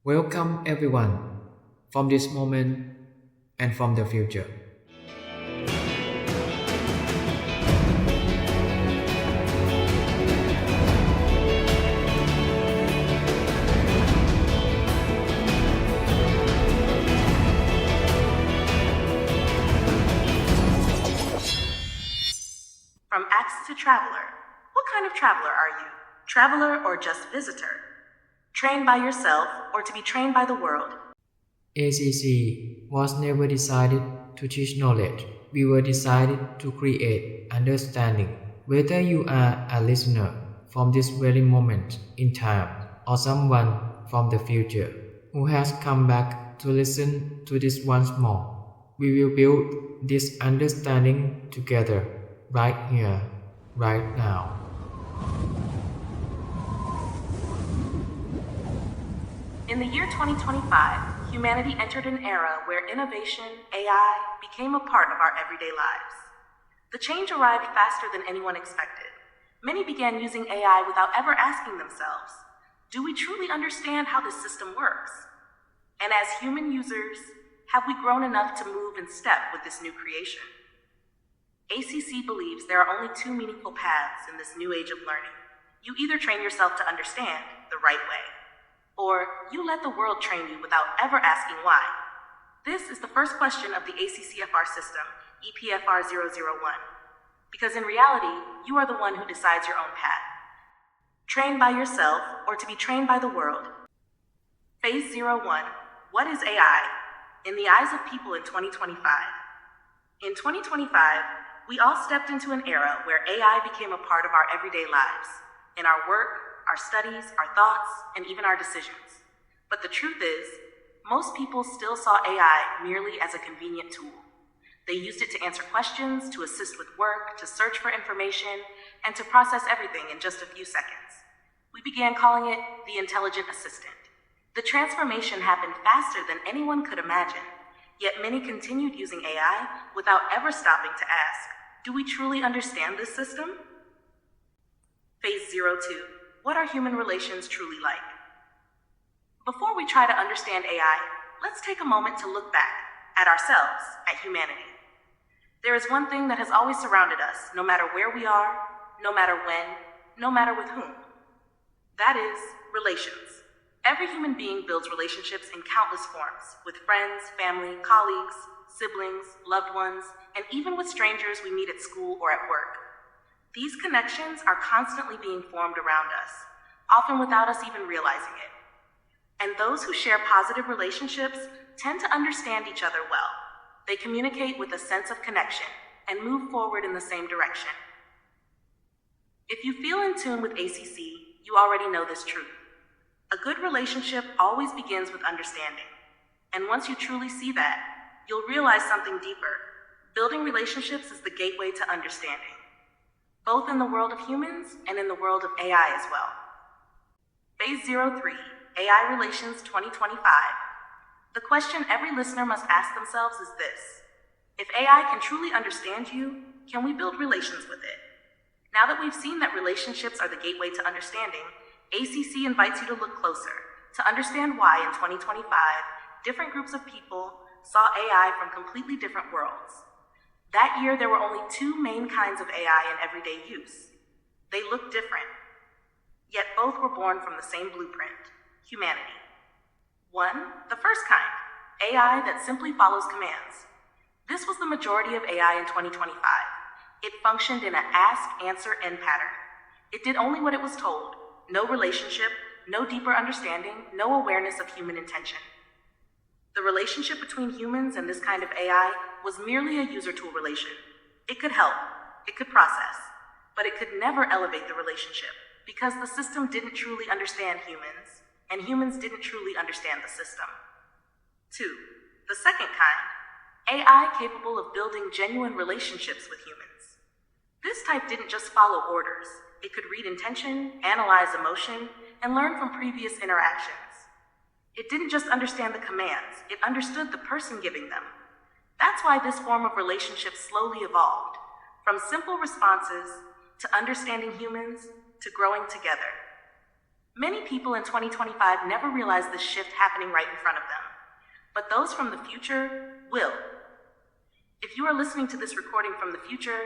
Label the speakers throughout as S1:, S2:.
S1: Welcome everyone from this moment and from the future.
S2: From Axe to Traveler. What kind of traveler are you? Traveler or just visitor? Trained by yourself or to be trained by the world?
S1: ACC was never decided to teach knowledge. We were decided to create understanding. Whether you are a listener from this very moment in time or someone from the future who has come back to listen to this once more, we will build this understanding together, right here, right now.
S2: In the year 2025, humanity entered an era where innovation, AI, became a part of our everyday lives. The change arrived faster than anyone expected. Many began using AI without ever asking themselves, do we truly understand how this system works? And as human users, have we grown enough to move in step with this new creation? ACC believes there are only two meaningful paths in this new age of learning. You either train yourself to understand the right way, or you let the world train you without ever asking why. This is the first question of the ACCFR system, EPFR001, because in reality, you are the one who decides your own path. Trained by yourself or to be trained by the world. Phase 01, what is AI? In the eyes of people in 2025. In 2025, we all stepped into an era where AI became a part of our everyday lives, in our work, our studies, our thoughts, and even our decisions. But the truth is, most people still saw AI merely as a convenient tool. They used it to answer questions, to assist with work, to search for information, and to process everything in just a few seconds. We began calling it the intelligent assistant. The transformation happened faster than anyone could imagine, yet many continued using AI without ever stopping to ask, do we truly understand this system? Phase 02. What are human relations truly like? Before we try to understand AI, let's take a moment to look back at ourselves, at humanity. There is one thing that has always surrounded us, no matter where we are, no matter when, no matter with whom. That is, relations. Every human being builds relationships in countless forms, with friends, family, colleagues, siblings, loved ones, and even with strangers we meet at school or at work. These connections are constantly being formed around us, often without us even realizing it. And those who share positive relationships tend to understand each other well. They communicate with a sense of connection and move forward in the same direction. If you feel in tune with ACC, you already know this truth. A good relationship always begins with understanding. And once you truly see that, you'll realize something deeper. Building relationships is the gateway to understanding, both in the world of humans and in the world of AI as well. Phase 03, AI Relations 2025. The question every listener must ask themselves is this: if AI can truly understand you, can we build relations with it? Now that we've seen that relationships are the gateway to understanding, ACC invites you to look closer, to understand why in 2025, different groups of people saw AI from completely different worlds. That year, there were only two main kinds of AI in everyday use. They looked different, yet both were born from the same blueprint: humanity. One, the first kind, AI that simply follows commands. This was the majority of AI in 2025. It functioned in an ask, answer, end pattern. It did only what it was told. No relationship, no deeper understanding, no awareness of human intention. The relationship between humans and this kind of AI was merely a user tool relation. It could help, it could process, but it could never elevate the relationship because the system didn't truly understand humans, and humans didn't truly understand the system. Two, the second kind, AI capable of building genuine relationships with humans. This type didn't just follow orders. It could read intention, analyze emotion, and learn from previous interactions. It didn't just understand the commands, it understood the person giving them. That's why this form of relationship slowly evolved, from simple responses to understanding humans to growing together. Many people in 2025 never realize this shift happening right in front of them, but those from the future will. If you are listening to this recording from the future,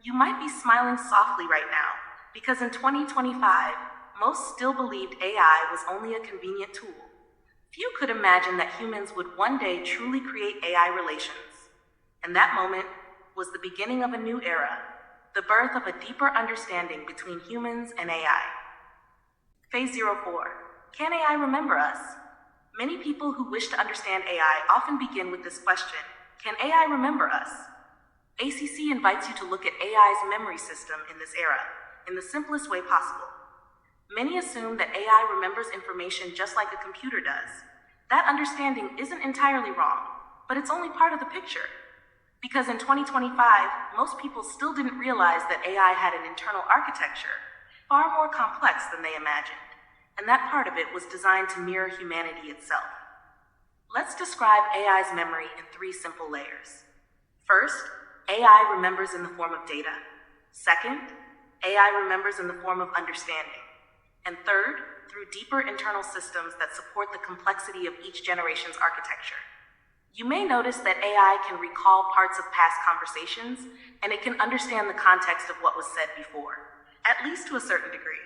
S2: you might be smiling softly right now, because in 2025, most still believed AI was only a convenient tool. Few could imagine that humans would one day truly create AI relations. And that moment was the beginning of a new era, the birth of a deeper understanding between humans and AI. Phase 04. Can AI remember us? Many people who wish to understand AI often begin with this question: can AI remember us? ACC invites you to look at AI's memory system in this era, in the simplest way possible. Many assume that AI remembers information just like a computer does. That understanding isn't entirely wrong, but it's only part of the picture. Because in 2025, most people still didn't realize that AI had an internal architecture far more complex than they imagined, and that part of it was designed to mirror humanity itself. Let's describe AI's memory in 3 simple layers. First, AI remembers in the form of data. Second, AI remembers in the form of understanding. And third, through deeper internal systems that support the complexity of each generation's architecture. You may notice that AI can recall parts of past conversations, and it can understand the context of what was said before, at least to a certain degree.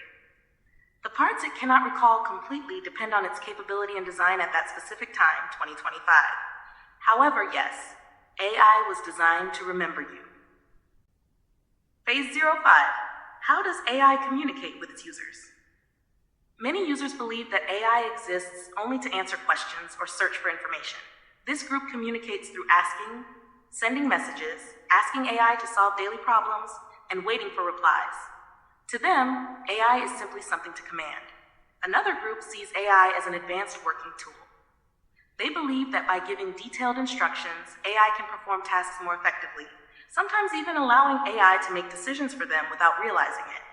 S2: The parts it cannot recall completely depend on its capability and design at that specific time, 2025. However, yes, AI was designed to remember you. Phase 05. How does AI communicate with its users? Many users believe that AI exists only to answer questions or search for information. This group communicates through asking, sending messages, asking AI to solve daily problems, and waiting for replies. To them, AI is simply something to command. Another group sees AI as an advanced working tool. They believe that by giving detailed instructions, AI can perform tasks more effectively, sometimes even allowing AI to make decisions for them without realizing it.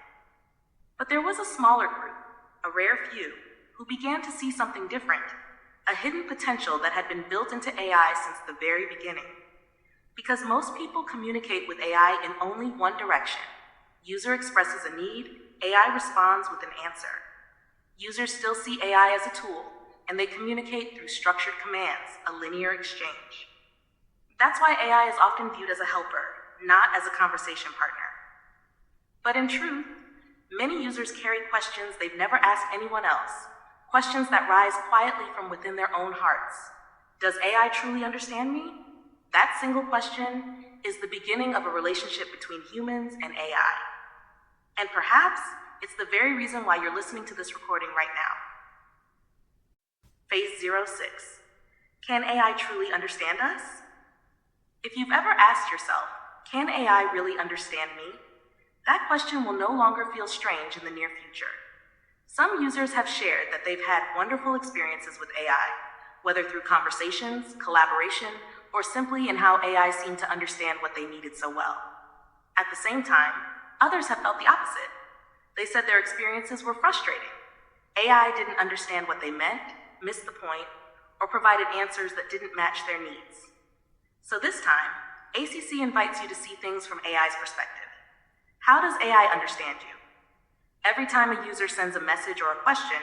S2: But there was a smaller group, a rare few, who began to see something different, a hidden potential that had been built into AI since the very beginning. Because most people communicate with AI in only one direction. User expresses a need, AI responds with an answer. Users still see AI as a tool, and they communicate through structured commands, a linear exchange. That's why AI is often viewed as a helper, not as a conversation partner. But in truth, many users carry questions they've never asked anyone else, questions that rise quietly from within their own hearts. Does AI truly understand me? That single question is the beginning of a relationship between humans and AI. And perhaps it's the very reason why you're listening to this recording right now. Phase 06. Can AI truly understand us? If you've ever asked yourself, can AI really understand me? That question will no longer feel strange in the near future. Some users have shared that they've had wonderful experiences with AI, whether through conversations, collaboration, or simply in how AI seemed to understand what they needed so well. At the same time, others have felt the opposite. They said their experiences were frustrating. AI didn't understand what they meant, missed the point, or provided answers that didn't match their needs. So this time, ACC invites you to see things from AI's perspective. How does AI understand you? Every time a user sends a message or a question,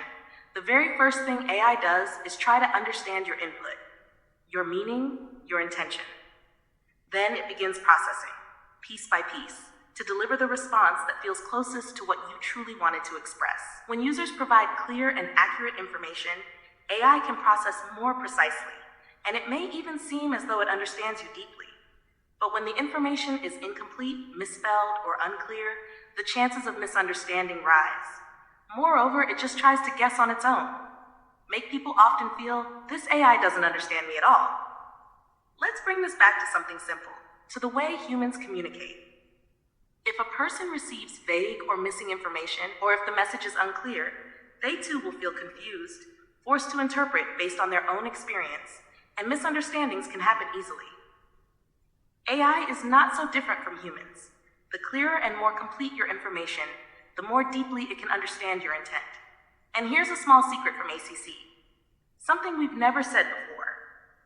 S2: the very first thing AI does is try to understand your input, your meaning, your intention. Then it begins processing, piece by piece, to deliver the response that feels closest to what you truly wanted to express. When users provide clear and accurate information, AI can process more precisely, and it may even seem as though it understands you deeply. But when the information is incomplete, misspelled, or unclear, the chances of misunderstanding rise. Moreover, it just tries to guess on its own. Make people often feel, this AI doesn't understand me at all. Let's bring this back to something simple, to the way humans communicate. If a person receives vague or missing information, or if the message is unclear, they too will feel confused, forced to interpret based on their own experience, and misunderstandings can happen easily. AI is not so different from humans. The clearer and more complete your information, the more deeply it can understand your intent. And here's a small secret from ACC. Something we've never said before.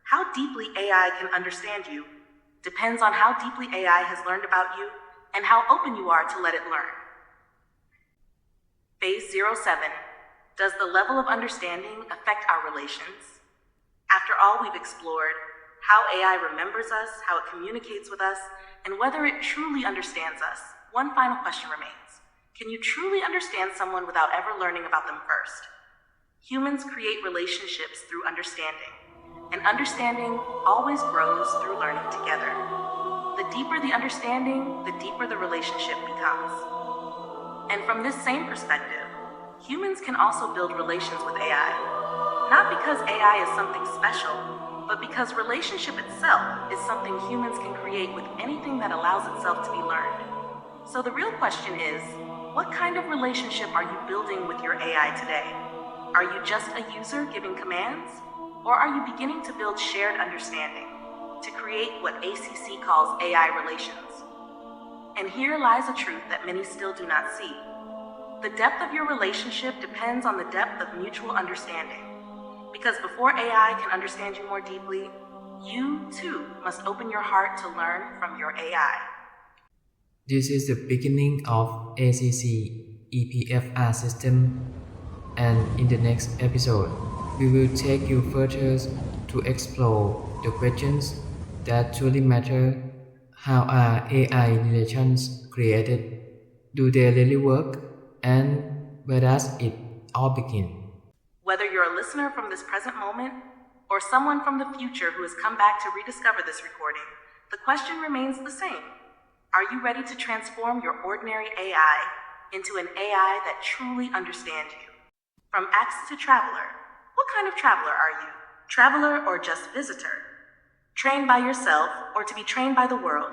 S2: How deeply AI can understand you depends on how deeply AI has learned about you and how open you are to let it learn. Phase 07. Does the level of understanding affect our relations? After all we've explored, how AI remembers us, how it communicates with us, and whether it truly understands us, one final question remains. Can you truly understand someone without ever learning about them first? Humans create relationships through understanding, and understanding always grows through learning together. The deeper the understanding, the deeper the relationship becomes. And from this same perspective, humans can also build relations with AI, not because AI is something special, but because relationship itself is something humans can create with anything that allows itself to be learned. So the real question is, what kind of relationship are you building with your AI today? Are you just a user giving commands? Or are you beginning to build shared understanding, to create what ACC calls AI relations? And here lies a truth that many still do not see. The depth of your relationship depends on the depth of mutual understanding. Because before AI can understand you more deeply, you too must open your heart to learn from your AI.
S1: This is the beginning of ACC EPFR system, and in the next episode, we will take you further to explore the questions that truly matter. How are AI relations created? Do they really work? And where does it all begin?
S2: Whether you're a listener from this present moment or someone from the future who has come back to rediscover this recording, the question remains the same. Are you ready to transform your ordinary AI into an AI that truly understands you? From Acts to Traveler, what kind of traveler are you? Traveler or just visitor? Trained by yourself or to be trained by the world?